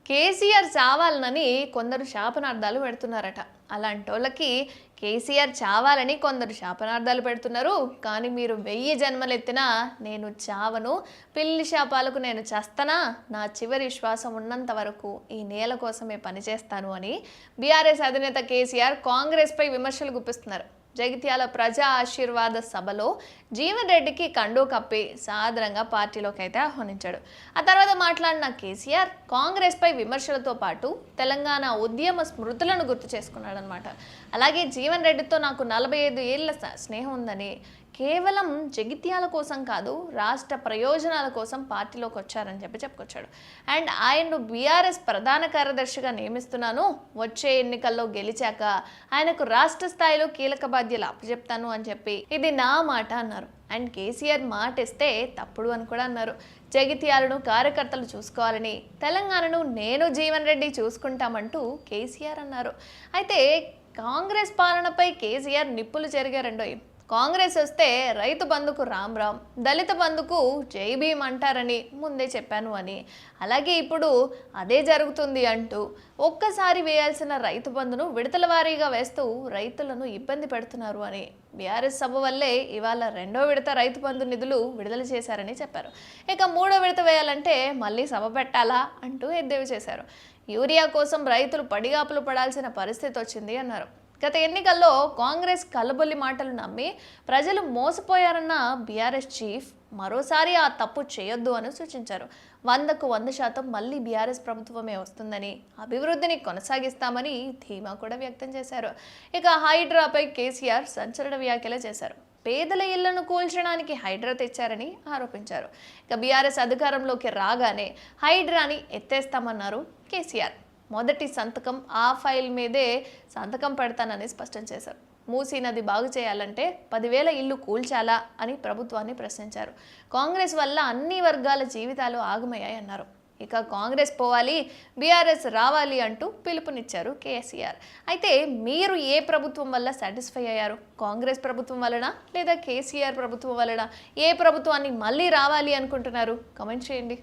కేసీఆర్ చావాలనని కొందరు శాపనార్థాలు పెడుతున్నారట. అలాంటోళ్ళకి కేసీఆర్ చావాలని కొందరు శాపనార్థాలు పెడుతున్నారు. కానీ మీరు 1000 జన్మలెత్తినా నేను చావను, పిల్లి శాపాలకు నేను చస్తనా, నా చివరి శ్వాసం ఉన్నంత వరకు ఈ నేల కోసమే పనిచేస్తాను అని బీఆర్ఎస్ అధినేత కేసీఆర్ కాంగ్రెస్పై విమర్శలు గుప్పిస్తున్నారు. జగిత్యాల ప్రజా ఆశీర్వాద సభలో జీవన్ రెడ్డికి కండు కప్పి సాదరంగా పార్టీలోకి అయితే ఆహ్వానించాడు. ఆ తర్వాత మాట్లాడిన కేసీఆర్ కాంగ్రెస్పై విమర్శలతో పాటు తెలంగాణ ఉద్యమ స్మృతులను గుర్తు చేసుకున్నాడు అనమాట. అలాగే జీవన్ రెడ్డితో నాకు 45 ఏళ్ల స్నేహం ఉందని, కేవలం జగిత్యాల కోసం కాదు రాష్ట్ర ప్రయోజనాల కోసం పార్టీలోకి వచ్చారని చెప్పుకొచ్చాడు. అండ్ ఆయన్ను బీఆర్ఎస్ ప్రధాన కార్యదర్శిగా నియమిస్తున్నాను, వచ్చే ఎన్నికల్లో గెలిచాక ఆయనకు రాష్ట్ర స్థాయిలో కీలక బాధ్యతలు అప్పచెప్తాను అని చెప్పి ఇది నా మాట అన్నారు. అండ్ కేసీఆర్ మాట ఇస్తే తప్పుడు అని కూడా అన్నారు. జగిత్యాలను కార్యకర్తలు చూసుకోవాలని, తెలంగాణను నేను జీవన్ రెడ్డి చూసుకుంటామంటూ కేసీఆర్ అన్నారు. అయితే కాంగ్రెస్ పాలనపై కేసీఆర్ నిప్పులు చెరిగారండోయ్. కాంగ్రెస్ వస్తే రైతు బంధుకు రామ్ రామ్, దళిత బంధుకు జై భీమ్ అంటారని ముందే చెప్పాను అని, అలాగే ఇప్పుడు అదే జరుగుతుంది అంటూ ఒక్కసారి వేయాల్సిన రైతు బంధును విడతల వారీగా వేస్తూ రైతులను ఇబ్బంది పెడుతున్నారు అని, బీఆర్ఎస్ సభ వల్లే ఇవాళ 2వ విడత రైతు బంధు నిధులు విడుదల చేశారని చెప్పారు. ఇక 3వ విడత వేయాలంటే మళ్ళీ సభ పెట్టాలా అంటూ ఎద్దేవి చేశారు. యూరియా కోసం రైతులు పడిగాపులు పడాల్సిన పరిస్థితి వచ్చింది అన్నారు. గత ఎన్నికల్లో కాంగ్రెస్ కల్లబొల్లి మాటలు నమ్మి ప్రజలు మోసపోయారన్న బీఆర్ఎస్ చీఫ్ మరోసారి ఆ తప్పు చేయొద్దు అని సూచించారు. 100కు 100% మళ్ళీ బీఆర్ఎస్ ప్రభుత్వమే వస్తుందని, అభివృద్ధిని కొనసాగిస్తామని ధీమా కూడా వ్యక్తం చేశారు. ఇక హైడ్రాపై కేసీఆర్ సంచలన వ్యాఖ్యలు చేశారు. పేదల ఇళ్లను కూల్చడానికి హైడ్రా తెచ్చారని ఆరోపించారు. ఇక బీఆర్ఎస్ అధికారంలోకి రాగానే హైడ్రాని ఎత్తేస్తామన్నారు కేసీఆర్. మొదటి సంతకం ఆ ఫైల్ మీదే సంతకం పెడతానని స్పష్టం చేశారు. మూసీ నది బాగు చేయాలంటే 10,000 ఇల్లు కూల్చాలా అని ప్రభుత్వాన్ని ప్రశ్నించారు. కాంగ్రెస్ వల్ల అన్ని వర్గాల జీవితాలు ఆగమయ్యాయి అన్నారు. ఇక కాంగ్రెస్ పోవాలి, బీఆర్ఎస్ రావాలి అంటూ పిలుపునిచ్చారు కేసీఆర్. అయితే మీరు ఏ ప్రభుత్వం వల్ల సాటిస్ఫై అయ్యారు? కాంగ్రెస్ ప్రభుత్వం వలన లేదా కేసీఆర్ ప్రభుత్వం వలన? ఏ ప్రభుత్వాన్ని మళ్ళీ రావాలి అనుకుంటున్నారు? కామెంట్ చేయండి.